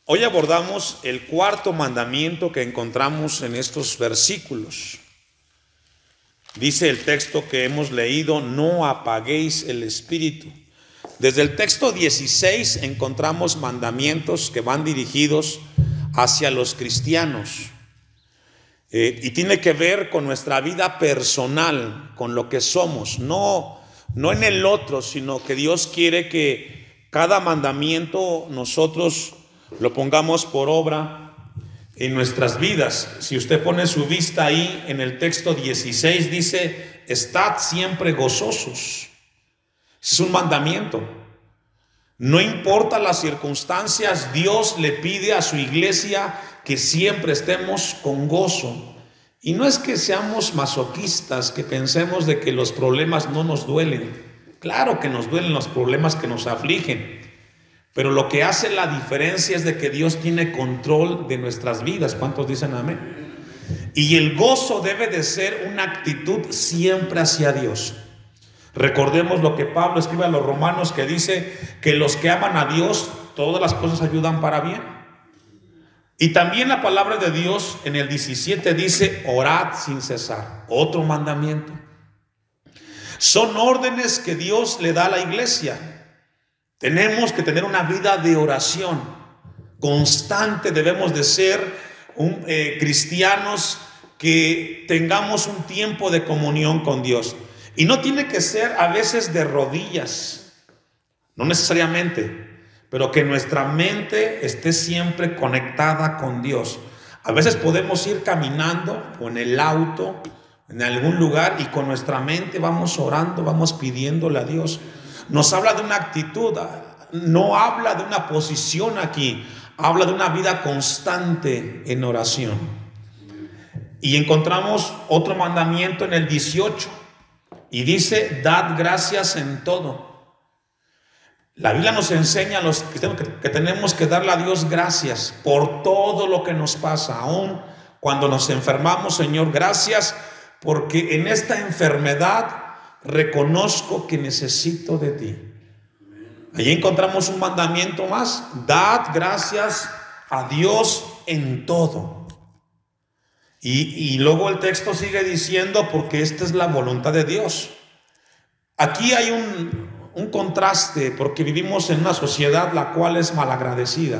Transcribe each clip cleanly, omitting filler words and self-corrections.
Hoy abordamos el cuarto mandamiento que encontramos en estos versículos. Dice el texto que hemos leído: no apaguéis el espíritu. Desde el texto 16 encontramos mandamientos que van dirigidos hacia los cristianos. Y tiene que ver con nuestra vida personal, con lo que somos, no en el otro, sino que Dios quiere que cada mandamiento nosotros lo pongamos por obra en nuestras vidas. Si usted pone su vista ahí en el texto 16, dice: estad siempre gozosos. Es un mandamiento. No importa las circunstancias, Dios le pide a su iglesia que siempre estemos con gozo. Y no es que seamos masoquistas, que pensemos de que los problemas no nos duelen. Claro que nos duelen los problemas que nos afligen, pero lo que hace la diferencia es de que Dios tiene control de nuestras vidas. ¿Cuántos dicen amén? Y el gozo debe de ser una actitud siempre hacia Dios. Recordemos lo que Pablo escribe a los romanos, que dice que los que aman a Dios, todas las cosas ayudan para bien. Y también la palabra de Dios en el 17 dice: orad sin cesar. Otro mandamiento. Son órdenes que Dios le da a la iglesia. Tenemos que tener una vida de oración constante. Debemos de ser cristianos que tengamos un tiempo de comunión con Dios. Y no tiene que ser a veces de rodillas, no necesariamente, pero que nuestra mente esté siempre conectada con Dios. A veces podemos ir caminando o en el auto, en algún lugar, y con nuestra mente vamos orando, vamos pidiéndole a Dios. Nos habla de una actitud, no habla de una posición aquí, habla de una vida constante en oración. Y encontramos otro mandamiento en el 18. Y dice: dad gracias en todo. La Biblia nos enseña a los cristianos que tenemos que darle a Dios gracias por todo lo que nos pasa. Aún cuando nos enfermamos: Señor, gracias porque en esta enfermedad reconozco que necesito de ti. Allí encontramos un mandamiento más: dad gracias a Dios en todo. Y luego el texto sigue diciendo: porque esta es la voluntad de Dios. Aquí hay un contraste, porque vivimos en una sociedad la cual es malagradecida.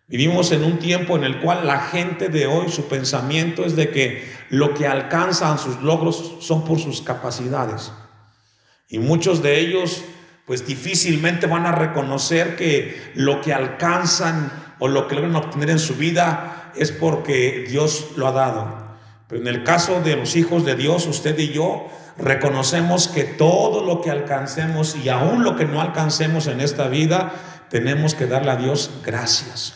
Vivimos en un tiempo en el cual la gente de hoy, su pensamiento es de que lo que alcanzan, sus logros, son por sus capacidades. Y muchos de ellos pues difícilmente van a reconocer que lo que alcanzan o lo que logran obtener en su vida es porque Dios lo ha dado. Pero en el caso de los hijos de Dios, usted y yo reconocemos que todo lo que alcancemos y aún lo que no alcancemos en esta vida, tenemos que darle a Dios gracias.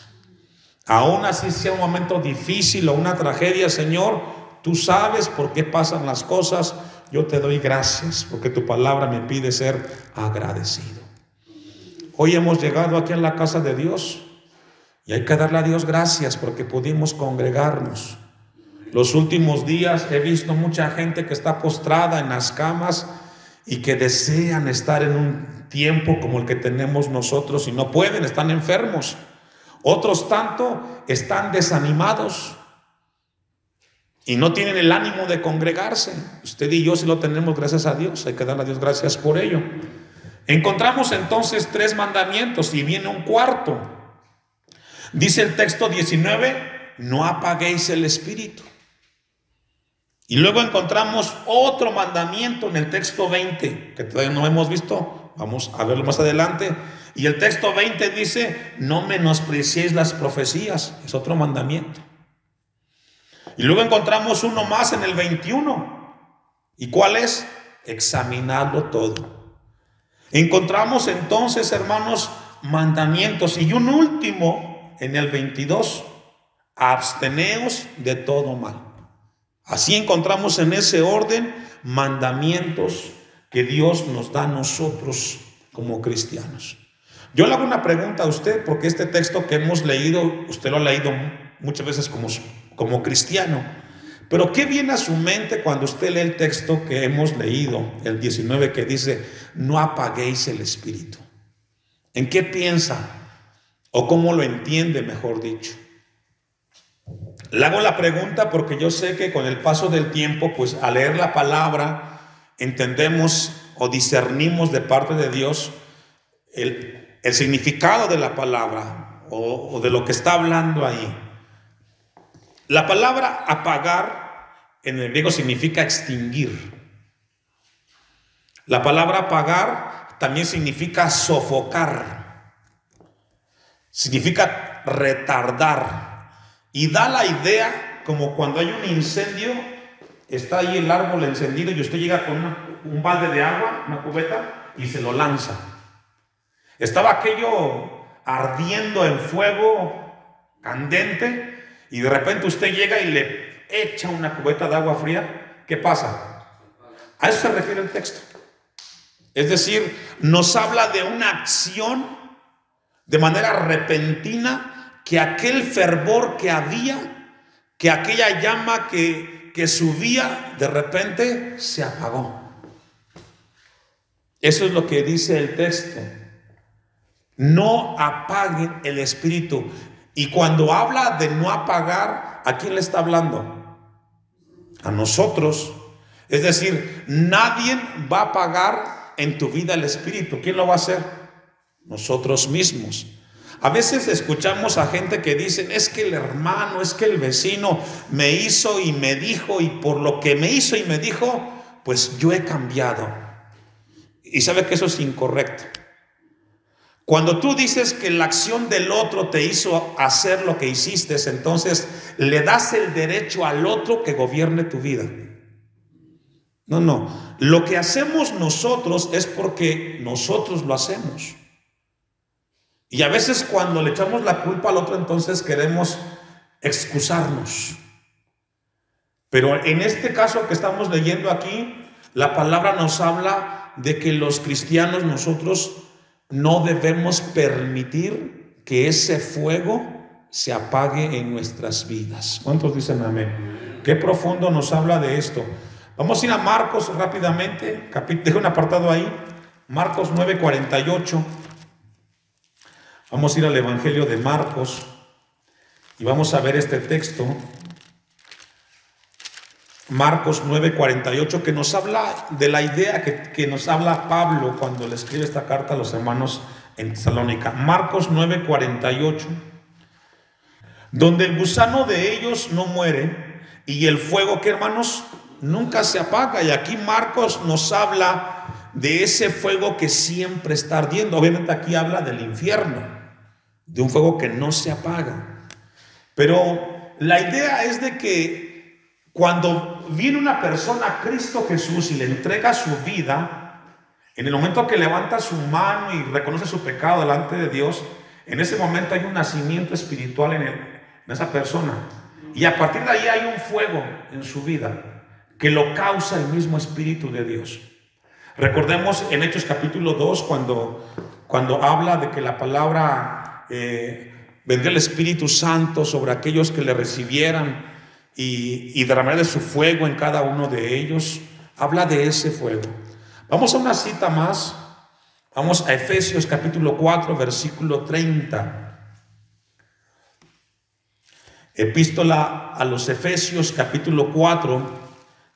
Aún así sea un momento difícil o una tragedia: Señor, tú sabes por qué pasan las cosas. Yo te doy gracias porque tu palabra me pide ser agradecido. Hoy hemos llegado aquí en la casa de Dios y hay que darle a Dios gracias porque pudimos congregarnos. Los últimos días he visto mucha gente que está postrada en las camas y que desean estar en un tiempo como el que tenemos nosotros y no pueden, están enfermos. Otros tanto están desanimados y no tienen el ánimo de congregarse. Usted y yo sí lo tenemos, gracias a Dios. Hay que darle a Dios gracias por ello. Encontramos entonces 3 mandamientos y viene un cuarto. Dice el texto 19: no apaguéis el espíritu. Y luego encontramos otro mandamiento en el texto 20, que todavía no hemos visto. Vamos a verlo más adelante. Y el texto 20 dice: no menospreciéis las profecías. Es otro mandamiento. Y luego encontramos uno más en el 21. ¿Y cuál es? Examinadlo todo. Encontramos entonces, hermanos, mandamientos. Y un último en el 22. Absteneos de todo mal. Así encontramos en ese orden mandamientos que Dios nos da a nosotros como cristianos. Yo le hago una pregunta a usted, porque este texto que hemos leído, usted lo ha leído muchas veces como cristiano. Pero ¿qué viene a su mente cuando usted lee el texto que hemos leído, el 19, que dice: no apaguéis el espíritu? ¿En qué piensa? o cómo lo entiende, mejor dicho. Le hago la pregunta porque yo sé que con el paso del tiempo, pues al leer la palabra, entendemos o discernimos de parte de Dios el significado de la palabra o de lo que está hablando ahí. La palabra apagar en el griego significa extinguir. La palabra apagar también significa sofocar, significa retardar, y da la idea como cuando hay un incendio, está ahí el árbol encendido y usted llega con un balde de agua, una cubeta, y se lo lanza. Estaba aquello ardiendo en fuego candente y de repente usted llega y le echa una cubeta de agua fría. ¿Qué pasa? A eso se refiere el texto. Es decir, nos habla de una acción de manera repentina, que aquel fervor que había, que aquella llama que subía, de repente se apagó. Eso es lo que dice el texto. No apaguen el espíritu. Y cuando habla de no apagar, ¿a quién le está hablando? A nosotros. Es decir, nadie va a apagar en tu vida el espíritu. ¿Quién lo va a hacer? Nosotros mismos. A veces escuchamos a gente que dicen, es que el hermano, es que el vecino me hizo y me dijo, y por lo que me hizo y me dijo, pues yo he cambiado. Y sabe que eso es incorrecto. Cuando tú dices que la acción del otro te hizo hacer lo que hiciste, entonces le das el derecho al otro que gobierne tu vida. No. Lo que hacemos nosotros es porque nosotros lo hacemos. Y a veces cuando le echamos la culpa al otro, entonces queremos excusarnos. Pero en este caso que estamos leyendo aquí, la palabra nos habla de que los cristianos, nosotros no debemos permitir que ese fuego se apague en nuestras vidas. ¿Cuántos dicen amén? Qué profundo nos habla de esto. Vamos a ir a Marcos rápidamente, deja un apartado ahí, Marcos 9:48. Vamos a ir al Evangelio de Marcos y vamos a ver este texto. Marcos 9:48, que nos habla de la idea que nos habla Pablo cuando le escribe esta carta a los hermanos en Tesalónica. Marcos 9:48, donde el gusano de ellos no muere y el fuego, ¿qué hermanos? Nunca se apaga. Y aquí Marcos nos habla de ese fuego que siempre está ardiendo. Obviamente aquí habla del infierno, de un fuego que no se apaga. Pero la idea es de que cuando viene una persona a Cristo Jesús y le entrega su vida, en el momento que levanta su mano y reconoce su pecado delante de Dios, en ese momento hay un nacimiento espiritual en esa persona. Y a partir de ahí hay un fuego en su vida que lo causa el mismo Espíritu de Dios. Recordemos en Hechos capítulo 2 cuando habla de que la palabra vendría el Espíritu Santo sobre aquellos que le recibieran y derramar de su fuego en cada uno de ellos. Habla de ese fuego. Vamos a una cita más. Vamos a Efesios capítulo 4 versículo 30. Epístola a los Efesios capítulo 4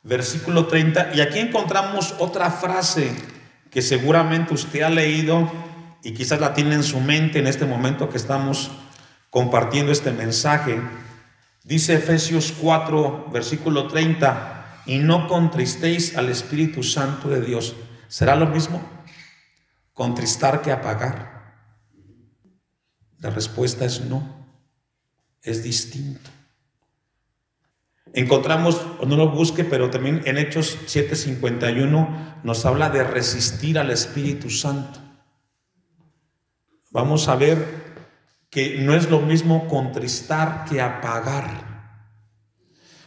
versículo 30. Y aquí encontramos otra frase que seguramente usted ha leído y quizás la tiene en su mente en este momento que estamos compartiendo este mensaje. Dice Efesios 4, versículo 30, y no contristéis al Espíritu Santo de Dios. ¿Será lo mismo contristar que apagar? La respuesta es no, es distinto. Encontramos, o no lo busque, pero también en Hechos 7:51 nos habla de resistir al Espíritu Santo. Vamos a ver que no es lo mismo contristar que apagar.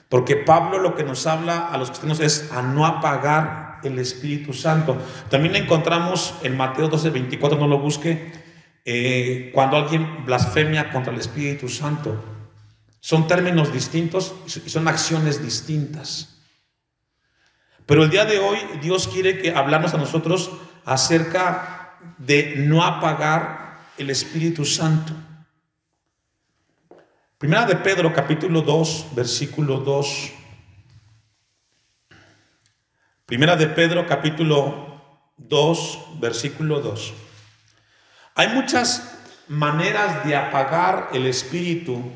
Porque Pablo lo que nos habla a los cristianos es a no apagar el Espíritu Santo. También encontramos en Mateo 12:24, no lo busque, cuando alguien blasfemia contra el Espíritu Santo. Son términos distintos y son acciones distintas. Pero el día de hoy Dios quiere hablarnos a nosotros acerca de no apagar el Espíritu Santo. Primera de Pedro, capítulo 2, versículo 2. Primera de Pedro, capítulo 2, versículo 2. Hay muchas maneras de apagar el Espíritu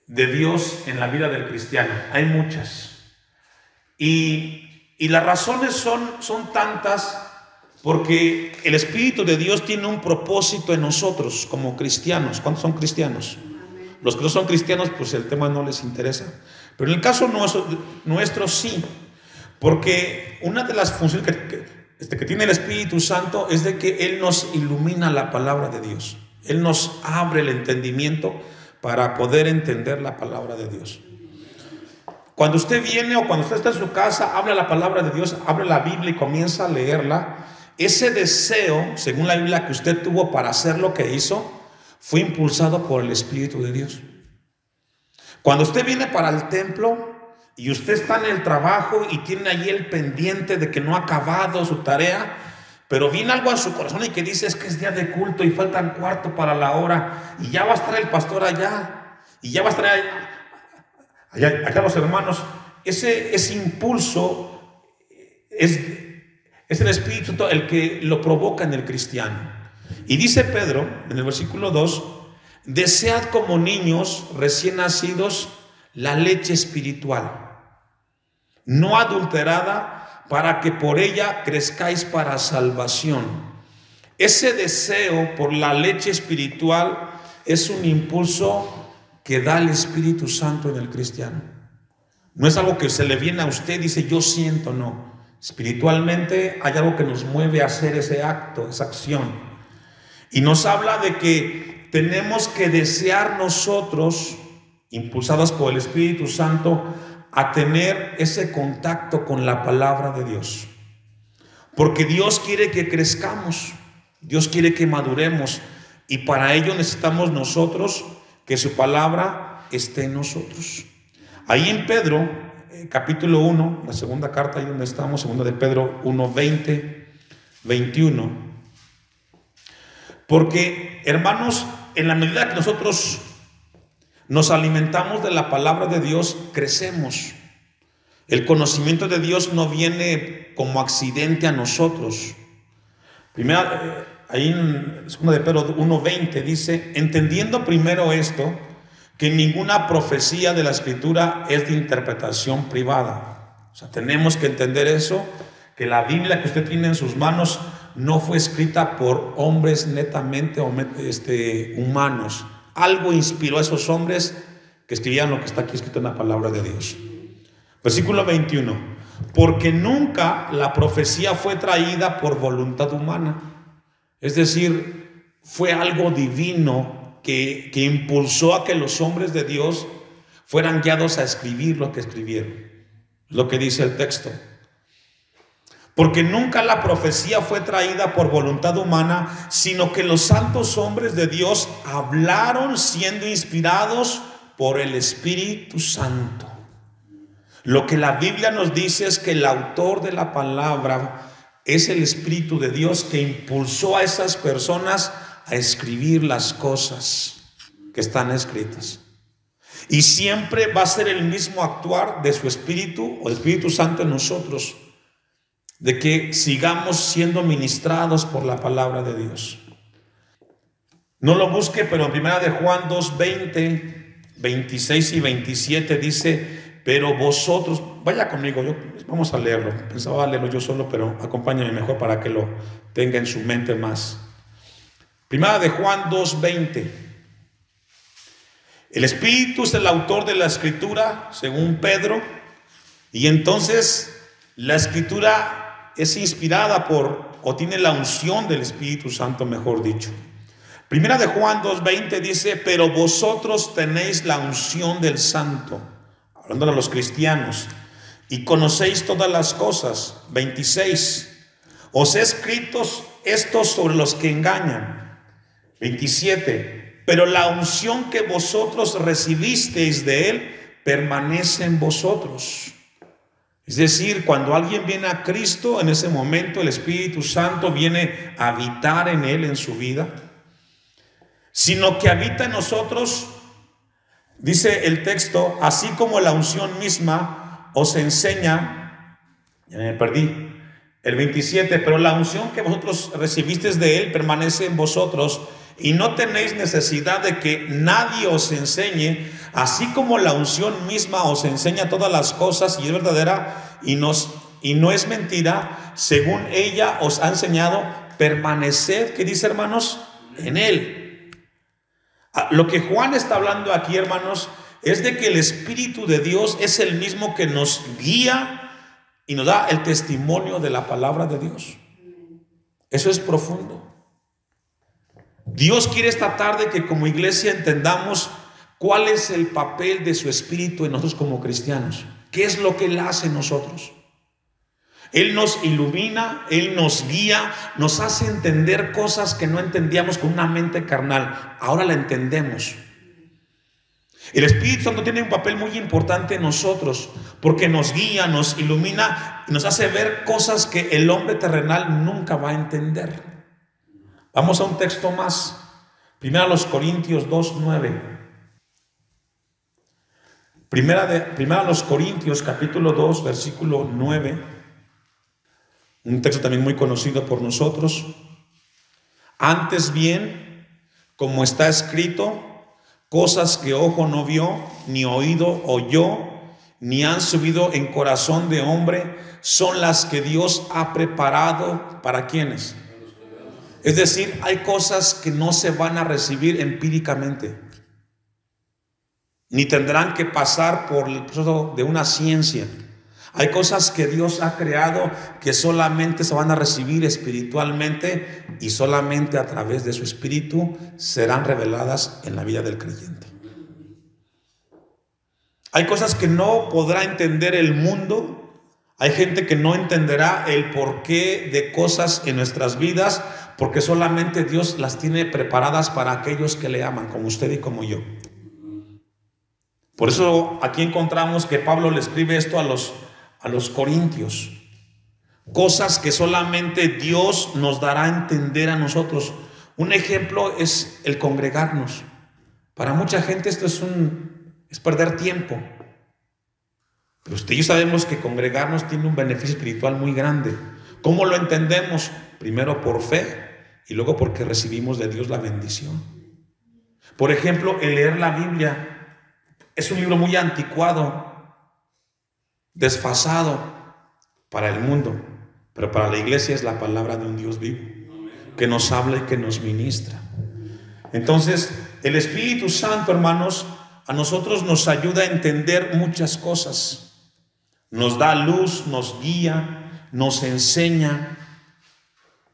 de Dios en la vida del cristiano. Hay muchas. Y las razones son tantas, porque el Espíritu de Dios tiene un propósito en nosotros como cristianos. ¿Cuántos son cristianos? Los que no son cristianos, pues el tema no les interesa. Pero en el caso nuestro sí. Porque una de las funciones que tiene el Espíritu Santo es de que Él nos ilumina la palabra de Dios. Él nos abre el entendimiento para poder entender la palabra de Dios. Cuando usted viene o cuando usted está en su casa, habla la palabra de Dios, abre la Biblia y comienza a leerla. Ese deseo, según la Biblia, que usted tuvo para hacer lo que hizo, fue impulsado por el Espíritu de Dios. Cuando usted viene para el templo y usted está en el trabajo y tiene ahí el pendiente de que no ha acabado su tarea, pero viene algo a su corazón y que dice: es que es día de culto y falta un cuarto para la hora y ya va a estar el pastor allá y ya va a estar allá los hermanos. Ese impulso es el Espíritu el que lo provoca en el cristiano. Y dice Pedro en el versículo 2: desead como niños recién nacidos la leche espiritual, no adulterada, para que por ella crezcáis para salvación. Ese deseo por la leche espiritual es un impulso que da el Espíritu Santo en el cristiano. No es algo que se le viene a usted y dice: yo siento. No, espiritualmente hay algo que nos mueve a hacer ese acto, esa acción. Y nos habla de que tenemos que desear nosotros, impulsados por el Espíritu Santo, a tener ese contacto con la palabra de Dios. Porque Dios quiere que crezcamos, Dios quiere que maduremos, y para ello necesitamos nosotros que su palabra esté en nosotros. Ahí en Pedro, capítulo 1, la segunda carta, ahí donde estamos, segunda de Pedro 1, 20, 21. Porque, hermanos, en la medida que nosotros nos alimentamos de la palabra de Dios, crecemos. El conocimiento de Dios no viene como accidente a nosotros. Primera, ahí en 2 de Pedro 1:20 dice: entendiendo primero esto, que ninguna profecía de la Escritura es de interpretación privada. O sea, tenemos que entender eso, que la Biblia que usted tiene en sus manos no fue escrita por hombres netamente humanos. Algo inspiró a esos hombres que escribían lo que está aquí escrito en la palabra de Dios. Versículo 21. Porque nunca la profecía fue traída por voluntad humana. Es decir, fue algo divino que impulsó a que los hombres de Dios fueran guiados a escribir lo que escribieron. Lo que dice el texto. Porque nunca la profecía fue traída por voluntad humana, sino que los santos hombres de Dios hablaron siendo inspirados por el Espíritu Santo. Lo que la Biblia nos dice es que el autor de la palabra es el Espíritu de Dios, que impulsó a esas personas a escribir las cosas que están escritas. Y siempre va a ser el mismo actuar de su Espíritu o el Espíritu Santo en nosotros, de que sigamos siendo ministrados por la palabra de Dios. No lo busque, pero en primera de Juan 2:20, 26 y 27 dice: pero vosotros, vaya conmigo, vamos a leerlo. Pensaba leerlo yo solo, pero acompáñame mejor para que lo tenga en su mente más. Primera de Juan 2:20. El Espíritu es el autor de la Escritura, según Pedro, y entonces la Escritura es inspirada o tiene la unción del Espíritu Santo, mejor dicho. Primera de Juan 2:20 dice: pero vosotros tenéis la unción del Santo, hablando de los cristianos, y conocéis todas las cosas. 26. Os he escrito esto sobre los que engañan. 27. Pero la unción que vosotros recibisteis de Él permanece en vosotros. Es decir, cuando alguien viene a Cristo, en ese momento el Espíritu Santo viene a habitar en él, en su vida, sino que habita en nosotros Dice el texto, así como la unción misma os enseña, ya me perdí, el 27, pero la unción que vosotros recibisteis de él permanece en vosotros y no tenéis necesidad de que nadie os enseñe, así como la unción misma os enseña todas las cosas y es verdadera y no es mentira, según ella os ha enseñado, permaneced, ¿qué dice, hermanos? En él. Lo que Juan está hablando aquí, hermanos, es de que el Espíritu de Dios es el mismo que nos guía y nos da el testimonio de la palabra de Dios. Eso es profundo. Dios quiere esta tarde que como iglesia entendamos cuál es el papel de su Espíritu en nosotros como cristianos. ¿Qué es lo que Él hace en nosotros? Él nos ilumina, Él nos guía, nos hace entender cosas que no entendíamos con una mente carnal. Ahora la entendemos. El Espíritu Santo tiene un papel muy importante en nosotros porque nos guía, nos ilumina y nos hace ver cosas que el hombre terrenal nunca va a entender. Vamos a un texto más. Primera a los Corintios 2:9. Primera a los Corintios capítulo 2 versículo 9. Un texto también muy conocido por nosotros. Antes bien, como está escrito, cosas que ojo no vio, ni oído oyó, ni han subido en corazón de hombre, son las que Dios ha preparado ¿para quiénes? Es decir, hay cosas que no se van a recibir empíricamente, ni tendrán que pasar por el proceso de una ciencia. Hay cosas que Dios ha creado que solamente se van a recibir espiritualmente y solamente a través de su Espíritu serán reveladas en la vida del creyente. Hay cosas que no podrá entender el mundo. Hay gente que no entenderá el porqué de cosas en nuestras vidas porque solamente Dios las tiene preparadas para aquellos que le aman, como usted y como yo. Por eso aquí encontramos que Pablo le escribe esto a los corintios. Cosas que solamente Dios nos dará a entender a nosotros. Un ejemplo es el congregarnos. Para mucha gente esto es perder tiempo. Pero usted y yo sabemos que congregarnos tiene un beneficio espiritual muy grande. ¿Cómo lo entendemos? Primero por fe y luego porque recibimos de Dios la bendición. Por ejemplo, el leer la Biblia es un libro muy anticuado, desfasado para el mundo, pero para la iglesia es la palabra de un Dios vivo que nos habla y que nos ministra. Entonces, el Espíritu Santo, hermanos, a nosotros nos ayuda a entender muchas cosas. Nos da luz, nos guía, nos enseña.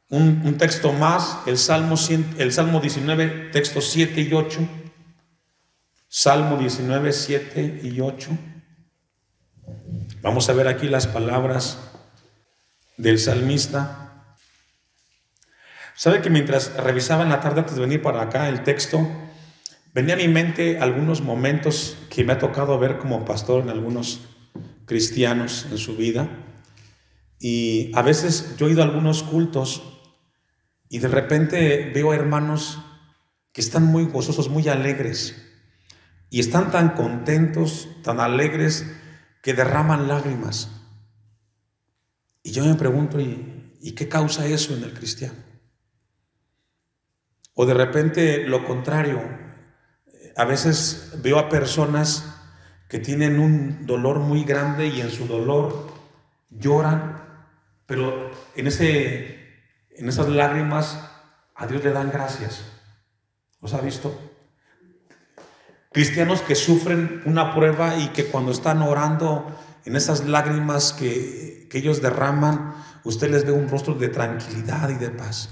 Un texto más, el Salmo 19, textos 7 y 8. Salmo 19, 7 y 8. Vamos a ver aquí las palabras del salmista. ¿Sabe que mientras revisaba en la tarde antes de venir para acá el texto, venía a mi mente algunos momentos que me ha tocado ver como pastor en algunos cristianos en su vida? Y a veces yo he ido a algunos cultos y de repente veo hermanos que están muy gozosos, muy alegres, y están tan contentos, tan alegres, que derraman lágrimas. Y yo me pregunto, ¿y qué causa eso en el cristiano? O de repente lo contrario, a veces veo a personas que tienen un dolor muy grande y en su dolor lloran, pero en esas lágrimas a Dios le dan gracias. ¿Los ha visto? Cristianos que sufren una prueba y que cuando están orando en esas lágrimas que ellos derraman, usted les ve un rostro de tranquilidad y de paz.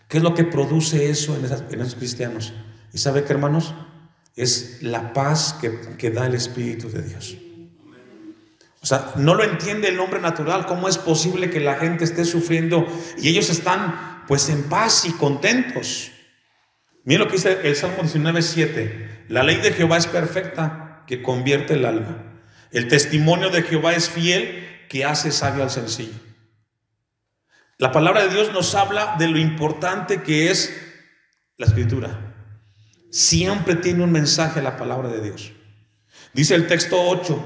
¿Qué es lo que produce eso en esos cristianos? ¿Y sabe qué, hermanos? Es la paz que da el Espíritu de Dios. O sea, no lo entiende el hombre natural. ¿Cómo es posible que la gente esté sufriendo y ellos están pues en paz y contentos? Miren lo que dice el Salmo 19:7. La ley de Jehová es perfecta, que convierte el alma. El testimonio de Jehová es fiel, que hace sabio al sencillo. La palabra de Dios nos habla de lo importante que es la Escritura. Siempre tiene un mensaje la palabra de Dios. Dice el texto 8,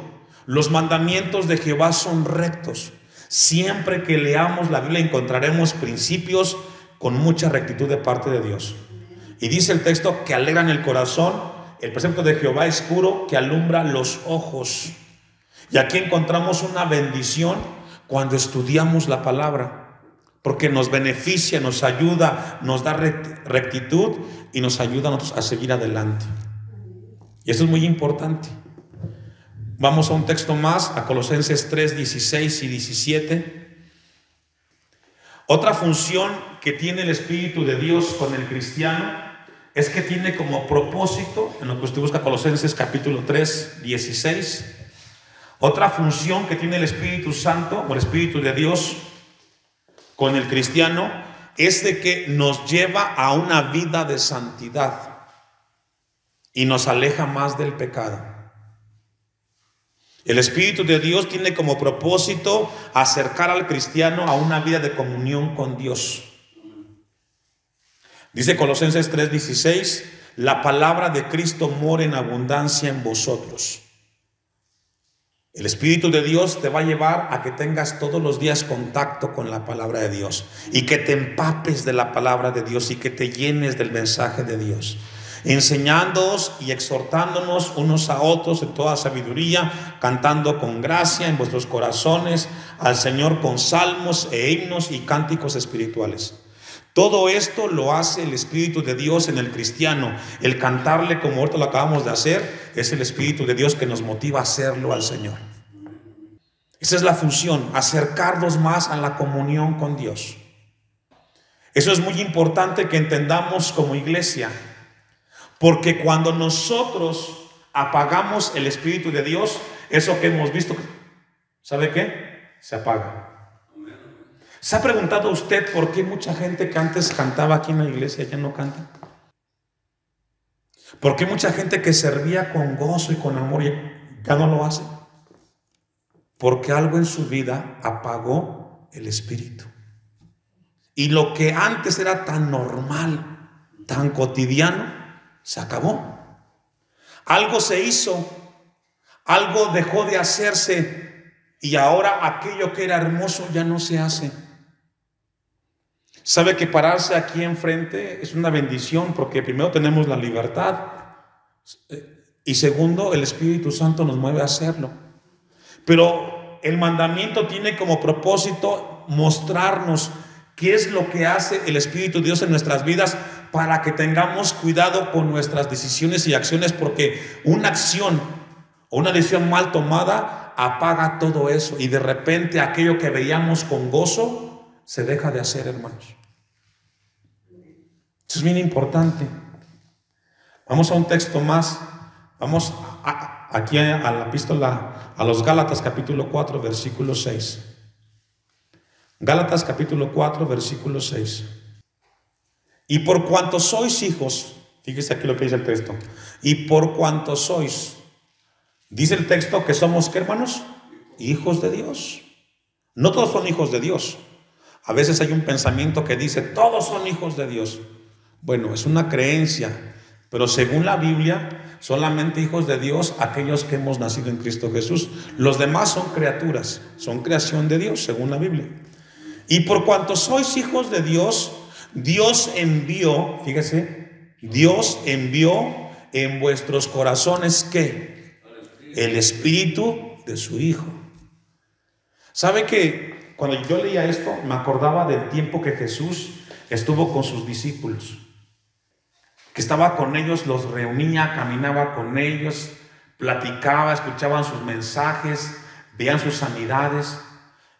los mandamientos de Jehová son rectos. Siempre que leamos la Biblia encontraremos principios con mucha rectitud de parte de Dios. Y dice el texto que alegran el corazón. El precepto de Jehová es puro, que alumbra los ojos. Y aquí encontramos una bendición cuando estudiamos la palabra, porque nos beneficia, nos ayuda, nos da rectitud y nos ayuda a nosotros a seguir adelante. Y eso es muy importante. Vamos a un texto más, a Colosenses 3, 16 y 17. Otra función que tiene el Espíritu de Dios con el cristiano es que tiene como propósito, en lo que usted busca Colosenses capítulo 3, 16, otra función que tiene el Espíritu Santo o el Espíritu de Dios con el cristiano es de que nos lleva a una vida de santidad y nos aleja más del pecado. El Espíritu de Dios tiene como propósito acercar al cristiano a una vida de comunión con Dios. Dice Colosenses 3:16, la palabra de Cristo mora en abundancia en vosotros. El Espíritu de Dios te va a llevar a que tengas todos los días contacto con la palabra de Dios y que te empapes de la palabra de Dios y que te llenes del mensaje de Dios, enseñándoos y exhortándonos unos a otros en toda sabiduría, cantando con gracia en vuestros corazones al Señor con salmos e himnos y cánticos espirituales. Todo esto lo hace el Espíritu de Dios en el cristiano. El cantarle, como ahorita lo acabamos de hacer, es el Espíritu de Dios que nos motiva a hacerlo al Señor. Esa es la función, acercarnos más a la comunión con Dios. Eso es muy importante que entendamos como iglesia, porque cuando nosotros apagamos el Espíritu de Dios, eso que hemos visto, ¿sabe qué? Se apaga. ¿Se ha preguntado usted por qué mucha gente que antes cantaba aquí en la iglesia ya no canta? ¿Por qué mucha gente que servía con gozo y con amor ya no lo hace? Porque algo en su vida apagó el Espíritu. Y lo que antes era tan normal, tan cotidiano, se acabó. Algo se hizo, algo dejó de hacerse y ahora aquello que era hermoso ya no se hace. Sabe que pararse aquí enfrente es una bendición porque primero tenemos la libertad y segundo el Espíritu Santo nos mueve a hacerlo. Pero el mandamiento tiene como propósito mostrarnos qué es lo que hace el Espíritu de Dios en nuestras vidas para que tengamos cuidado con nuestras decisiones y acciones, porque una acción o una decisión mal tomada apaga todo eso y de repente aquello que veíamos con gozo se deja de hacer, hermanos. Eso es bien importante. Vamos a un texto más. Vamos aquí a la epístola a los Gálatas capítulo 4 versículo 6. Gálatas capítulo 4 versículo 6. Y por cuanto sois hijos, fíjese aquí lo que dice el texto. Y por cuanto sois, dice el texto que somos, ¿qué, hermanos? Hijos de Dios. No todos son hijos de Dios. A veces hay un pensamiento que dice todos son hijos de Dios. Bueno, es una creencia, pero según la Biblia, solamente hijos de Dios aquellos que hemos nacido en Cristo Jesús. Los demás son criaturas, son creación de Dios, según la Biblia. Y por cuanto sois hijos de Dios, Dios envió, fíjese, Dios envió en vuestros corazones, ¿qué? El Espíritu de su Hijo. ¿Sabe que cuando yo leía esto, me acordaba del tiempo que Jesús estuvo con sus discípulos? Que estaba con ellos, los reunía, caminaba con ellos, platicaba, escuchaban sus mensajes, veían sus sanidades.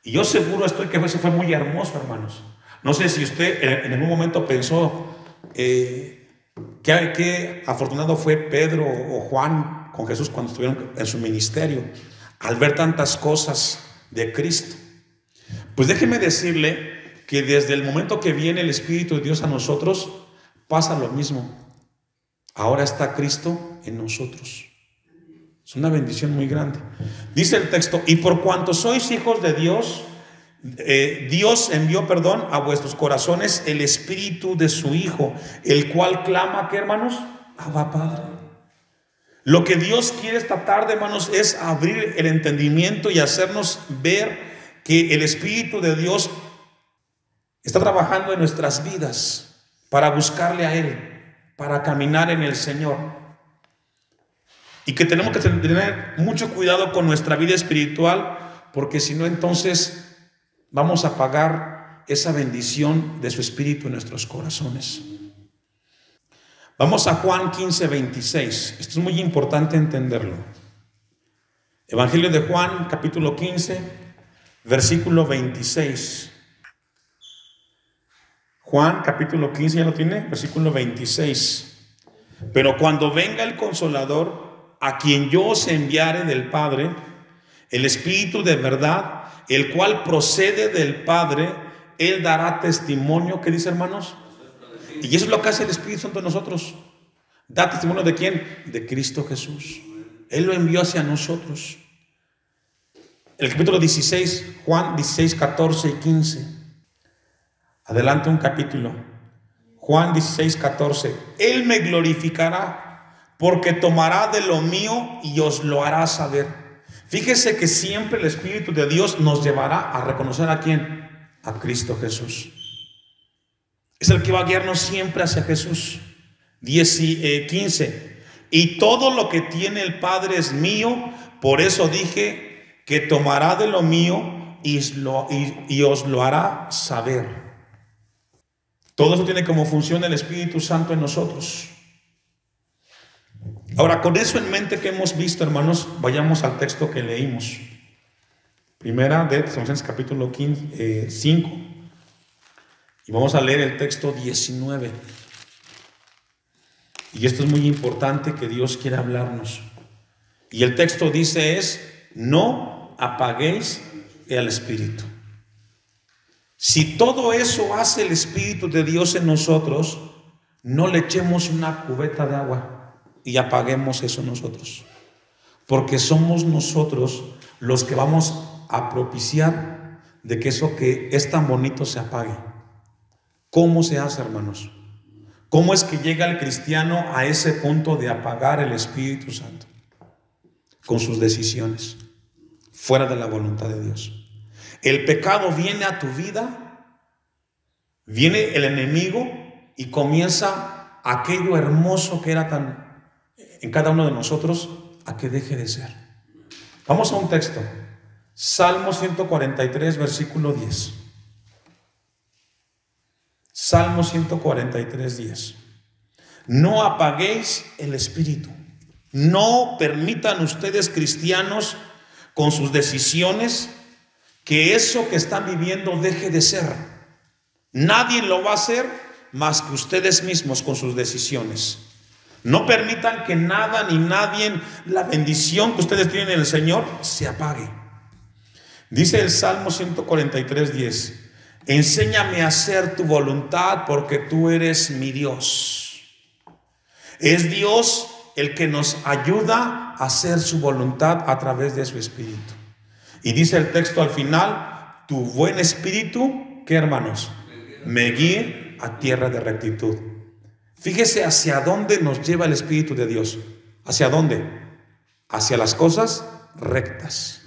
Y yo seguro estoy que eso fue muy hermoso, hermanos. No sé si usted en algún momento pensó que afortunado fue Pedro o Juan con Jesús cuando estuvieron en su ministerio, al ver tantas cosas de Cristo. Pues déjeme decirle que desde el momento que viene el Espíritu de Dios a nosotros, pasa lo mismo. Ahora está Cristo en nosotros. Es una bendición muy grande. Dice el texto, y por cuanto sois hijos de Dios, Dios envió, a vuestros corazones el Espíritu de su Hijo, el cual clama, ¿qué, hermanos? Abba, Padre. Lo que Dios quiere esta tarde, hermanos, es abrir el entendimiento y hacernos ver que el Espíritu de Dios está trabajando en nuestras vidas para buscarle a Él, para caminar en el Señor. Y que tenemos que tener mucho cuidado con nuestra vida espiritual, porque si no, entonces vamos a pagar esa bendición de su Espíritu en nuestros corazones. Vamos a Juan 15:26. Esto es muy importante entenderlo. Evangelio de Juan, capítulo 15, versículo 26. Juan, capítulo 15, ¿ya lo tiene? Versículo 26. Pero cuando venga el Consolador, a quien yo os enviare del Padre, el Espíritu de verdad, el cual procede del Padre, Él dará testimonio. ¿Qué dice, hermanos? Y eso es lo que hace el Espíritu Santo en nosotros. ¿Da testimonio de quién? De Cristo Jesús. Él lo envió hacia nosotros. El capítulo 16, Juan 16, 14 y 15. Adelante un capítulo. Juan 16, 14. Él me glorificará, porque tomará de lo mío y os lo hará saber. Fíjese que siempre el Espíritu de Dios nos llevará a reconocer a quién. A Cristo Jesús. Es el que va a guiarnos siempre hacia Jesús. 15. Y todo lo que tiene el Padre es mío, por eso dije que tomará de lo mío y os lo hará saber. Todo eso tiene como función el Espíritu Santo en nosotros. Ahora, con eso en mente que hemos visto, hermanos, vayamos al texto que leímos. Primera de Tesalonicenses capítulo 5. Y vamos a leer el texto 19. Y esto es muy importante que Dios quiera hablarnos. Y el texto dice no apaguéis el Espíritu. Si todo eso hace el Espíritu de Dios en nosotros, no le echemos una cubeta de agua y apaguemos eso nosotros. Porque somos nosotros los que vamos a propiciar de que eso que es tan bonito se apague. ¿Cómo se hace, hermanos? ¿Cómo es que llega el cristiano a ese punto de apagar el Espíritu Santo? Con sus decisiones, fuera de la voluntad de Dios. El pecado viene a tu vida, viene el enemigo y comienza aquello hermoso que era tan en cada uno de nosotros a que deje de ser. Vamos a un texto. Salmo 143, versículo 10. Salmo 143, 10. No apaguéis el Espíritu. No permitan ustedes, cristianos, con sus decisiones, que eso que están viviendo deje de ser. Nadie lo va a hacer más que ustedes mismos con sus decisiones. No permitan que nada ni nadie, la bendición que ustedes tienen en el Señor, se apague. Dice el Salmo 143, 10. Enséñame a hacer tu voluntad, porque tú eres mi Dios. Es Dios el que nos ayuda a hacer su voluntad a través de su Espíritu. Y dice el texto al final, tu buen espíritu, ¿qué, hermanos? Me guíe a tierra de rectitud. Fíjese hacia dónde nos lleva el Espíritu de Dios. ¿Hacia dónde? Hacia las cosas rectas,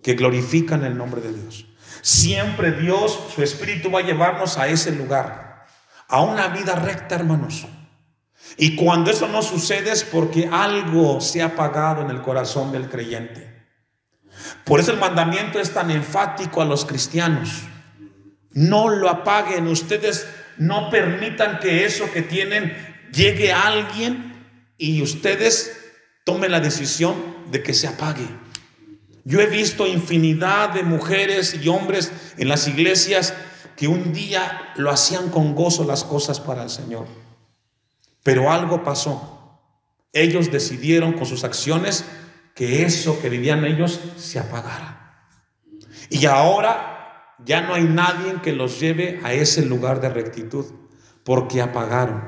que glorifican el nombre de Dios. Siempre Dios, su Espíritu va a llevarnos a ese lugar, a una vida recta, hermanos. Y cuando eso no sucede es porque algo se ha apagado en el corazón del creyente. Por eso el mandamiento es tan enfático a los cristianos. No lo apaguen. Ustedes no permitan que eso que tienen llegue a alguien y ustedes tomen la decisión de que se apague. Yo he visto infinidad de mujeres y hombres en las iglesias que un día lo hacían con gozo las cosas para el Señor. Pero algo pasó. Ellos decidieron con sus acciones que eso que vivían ellos se apagara. Y ahora ya no hay nadie que los lleve a ese lugar de rectitud, porque apagaron.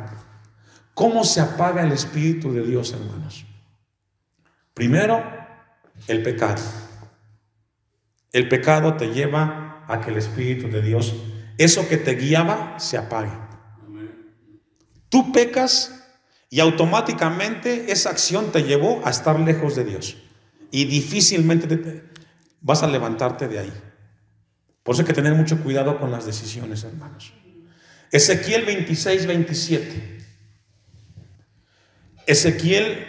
¿Cómo se apaga el Espíritu de Dios, hermanos? Primero, el pecado. El pecado te lleva a que el Espíritu de Dios, eso que te guiaba, se apague. Tú pecas Y automáticamente esa acción te llevó a estar lejos de Dios. Y difícilmente vas a levantarte de ahí. Por eso hay que tener mucho cuidado con las decisiones, hermanos. Ezequiel 26, 27. Ezequiel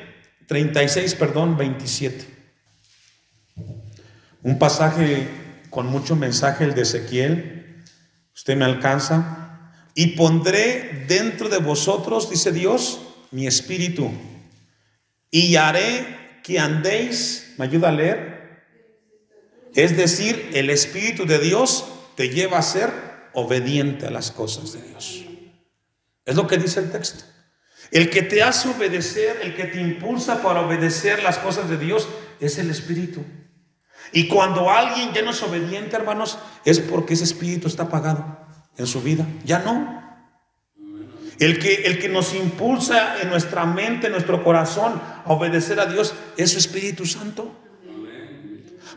36, 27. Un pasaje con mucho mensaje, el de Ezequiel. Usted me alcanza. Y pondré dentro de vosotros, dice Dios, mi espíritu. Y haré que andéis, ¿me ayuda a leer? Es decir, el Espíritu de Dios te lleva a ser obediente a las cosas de Dios. Es lo que dice el texto. El que te hace obedecer, el que te impulsa para obedecer las cosas de Dios, es el Espíritu. Y cuando alguien ya no es obediente, hermanos, es porque ese espíritu está apagado en su vida. Ya no. El que nos impulsa en nuestra mente, en nuestro corazón, a obedecer a Dios, es su Espíritu Santo.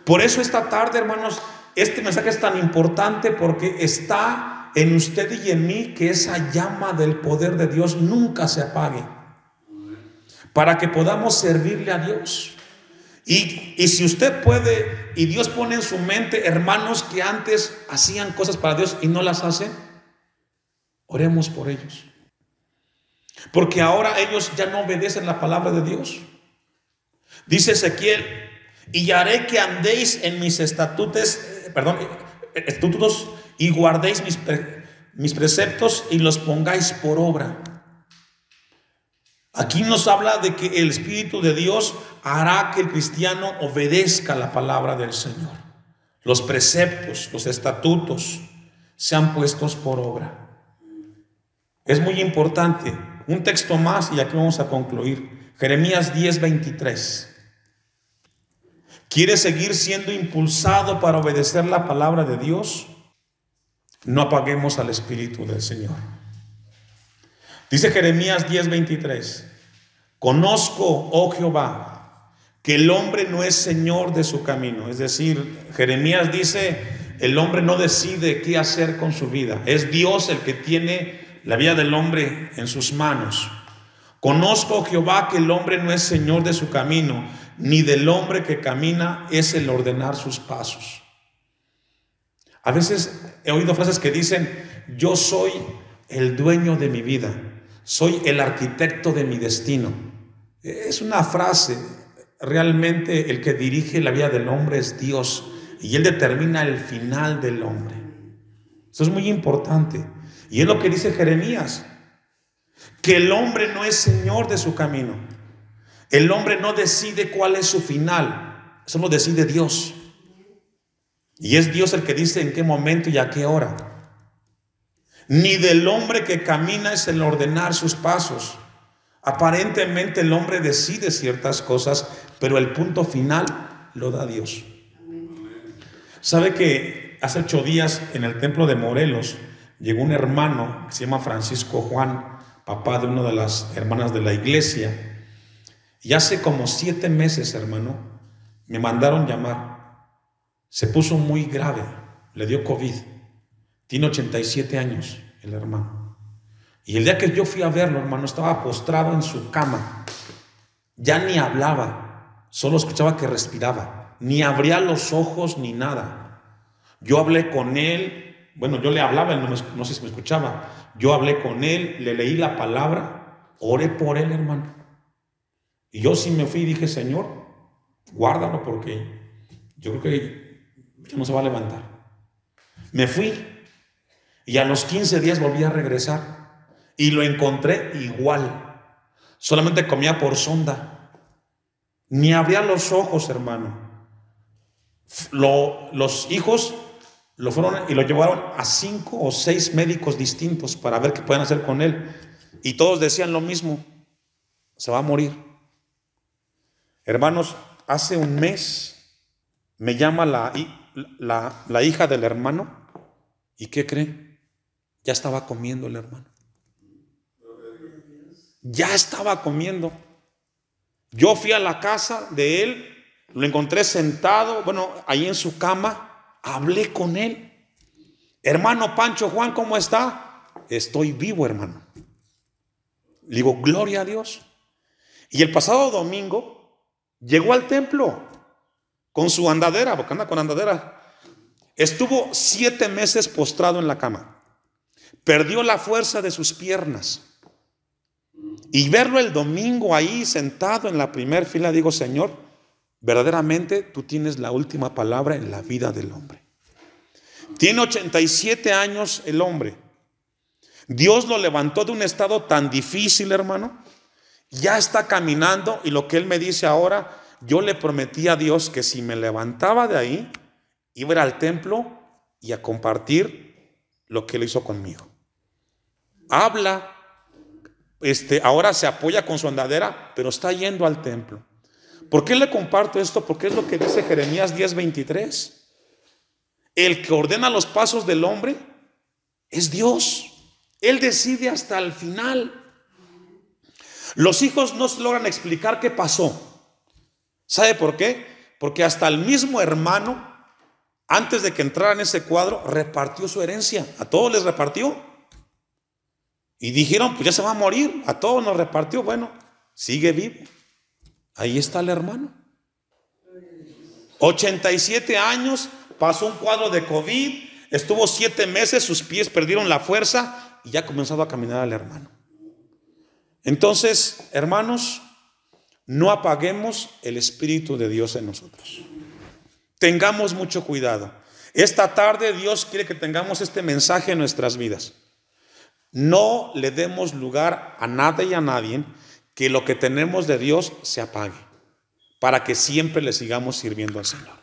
Por eso esta tarde, hermanos, este mensaje es tan importante, porque está en usted y en mí que esa llama del poder de Dios nunca se apague, para que podamos servirle a Dios. Y si usted puede, y Dios pone en su mente hermanos que antes hacían cosas para Dios y no las hacen, oremos por ellos, porque ahora ellos ya no obedecen la palabra de Dios. Dice Ezequiel: y haré que andéis en mis estatutos y guardéis mis preceptos y los pongáis por obra. Aquí nos habla de que el Espíritu de Dios hará que el cristiano obedezca la palabra del Señor. Los preceptos, los estatutos sean puestos por obra. Es muy importante. Un texto más y aquí vamos a concluir. Jeremías 10, 23. ¿Quieres seguir siendo impulsado para obedecer la palabra de Dios? No apaguemos al Espíritu del Señor. Dice Jeremías 10, 23. Conozco, oh Jehová, que el hombre no es señor de su camino. Es decir, Jeremías dice, el hombre no decide qué hacer con su vida. Es Dios el que tiene la vida del hombre en sus manos. Conozco, oh Jehová, que el hombre no es señor de su camino, ni del hombre que camina es el ordenar sus pasos. A veces he oído frases que dicen, yo soy el dueño de mi vida, soy el arquitecto de mi destino. Es una frase. Realmente el que dirige la vida del hombre es Dios, y Él determina el final del hombre. Eso es muy importante, y es lo que dice Jeremías, que el hombre no es señor de su camino. El hombre no decide cuál es su final, eso lo decide Dios. Y es Dios el que dice en qué momento y a qué hora. Ni del hombre que camina es el ordenar sus pasos. Aparentemente el hombre decide ciertas cosas, pero el punto final lo da Dios. ¿Sabe que hace 8 días en el templo de Morelos llegó un hermano que se llama Francisco Juan, papá de una de las hermanas de la iglesia? Y hace como 7 meses, hermano, me mandaron llamar. Se puso muy grave, le dio COVID. Tiene 87 años el hermano. Y el día que yo fui a verlo, hermano, estaba postrado en su cama. Ya ni hablaba, solo escuchaba que respiraba. Ni abría los ojos ni nada. Yo hablé con él. Bueno, yo le hablaba, él no sé si me escuchaba. Yo hablé con él, le leí la palabra, oré por él, hermano. Y yo sí me fui y dije, Señor, guárdalo, porque yo creo que ya no se va a levantar. Me fui y a los 15 días volví a regresar y lo encontré igual. Solamente comía por sonda, ni abría los ojos, hermano. Los hijos lo fueron y lo llevaron a 5 o 6 médicos distintos para ver qué pueden hacer con él, y todos decían lo mismo: se va a morir. Hermanos, hace un mes me llama la hija del hermano, ¿y qué cree? Ya estaba comiendo el hermano. Ya estaba comiendo. Yo fui a la casa de él, lo encontré sentado, ahí en su cama, hablé con él. Hermano Pancho Juan, ¿cómo está? Estoy vivo, hermano. Le digo, gloria a Dios. Y el pasado domingo llegó al templo con su andadera, porque anda con andadera. Estuvo 7 meses postrado en la cama. Perdió la fuerza de sus piernas. Y verlo el domingo ahí sentado en la primera fila, digo, Señor, verdaderamente tú tienes la última palabra en la vida del hombre. Tiene 87 años el hombre. Dios lo levantó de un estado tan difícil, hermano. Ya está caminando y lo que él me dice ahora, yo le prometí a Dios que si me levantaba de ahí, iba a ir al templo y a compartir lo que él hizo conmigo. Habla, ahora se apoya con su andadera, pero está yendo al templo. ¿Por qué le comparto esto? Porque es lo que dice Jeremías 10:23. El que ordena los pasos del hombre es Dios. Él decide hasta el final. Los hijos no se logran explicar qué pasó. ¿Sabe por qué? Porque hasta el mismo hermano, antes de que entrara en ese cuadro, repartió su herencia. A todos les repartió. Y dijeron, pues ya se va a morir. A todos nos repartió. Bueno, sigue vivo. Ahí está el hermano. 87 años, pasó un cuadro de COVID, estuvo 7 meses, sus pies perdieron la fuerza y ya ha comenzado a caminar el hermano. Entonces, hermanos, no apaguemos el Espíritu de Dios en nosotros. Tengamos mucho cuidado. Esta tarde Dios quiere que tengamos este mensaje en nuestras vidas. No le demos lugar a nada y a nadie que lo que tenemos de Dios se apague, para que siempre le sigamos sirviendo al Señor.